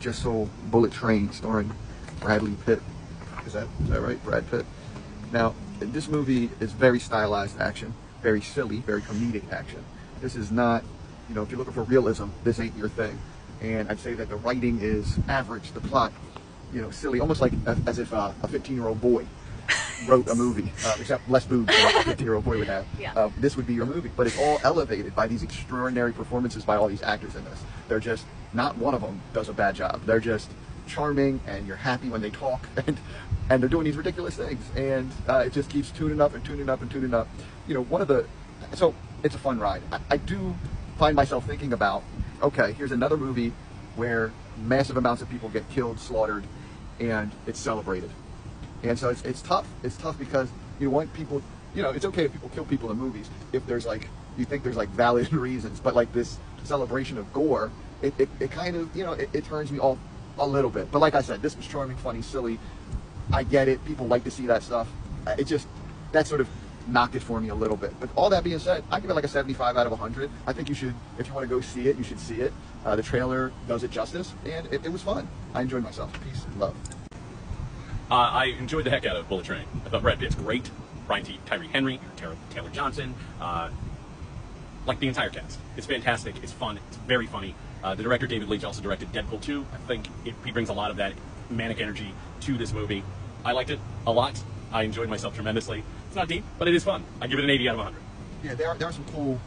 just saw Bullet Train starring Bradley Pitt. Is that right? Brad Pitt. Now, this movie is very stylized action, very silly, very comedic action. This is not, if you're looking for realism, this ain't your thing. And I'd say that the writing is average, the plot, silly, almost like as if a 15-year-old boy wrote a movie, except less boobs than a 15-year-old boy would have. Yeah. This would be your movie, but it's all elevated by these extraordinary performances by all these actors in this. They're just, not one of them does a bad job. They're just charming, and you're happy when they talk, and they're doing these ridiculous things, and it just keeps tuning up and tuning up and tuning up. So it's a fun ride. I do find myself thinking about, okay, here's another movie where massive amounts of people get killed, slaughtered, and it's celebrated. And so it's tough. It's tough because you want people, it's okay if people kill people in movies if there's you think there's valid reasons, but this celebration of gore, it kind of, it turns me off a little bit. But like I said, this was charming, funny, silly. I get it. People like to see that stuff. That sort of knocked it for me a little bit. But all that being said, I give it a 75 out of 100. I think you should, if you want to go see it, you should see it. The trailer does it justice, and it was fun. I enjoyed myself. Peace and love. I enjoyed the heck out of Bullet Train. I thought Brad Pitt's great. Tyree Henry, Taylor Johnson, like the entire cast. It's fantastic. It's fun. It's very funny. The director, David Leitch, also directed Deadpool 2. I think he brings a lot of that manic energy to this movie. I liked it a lot. I enjoyed myself tremendously. It's not deep, but it is fun. I give it an 80 out of 100. Yeah, there are some cool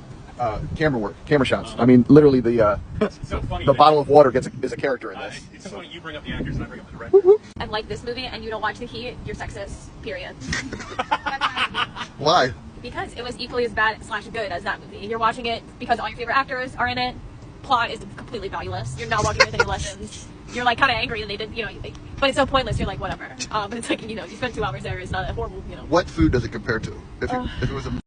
camera shots. I mean, literally the so funny the bottle of water is a character in this. It's so funny you bring up the actors and I bring up the director. And like this movie and you don't watch The Heat, you're sexist, period. Why? Because it was equally as bad / good as that movie. You're watching it because all your favorite actors are in it. Plot is completely valueless. You're not walking with any lessons. You're kind of angry that they did, but it's so pointless. You're like, whatever. But it's you spend 2 hours there. It's not a horrible, What food does it compare to? If it was a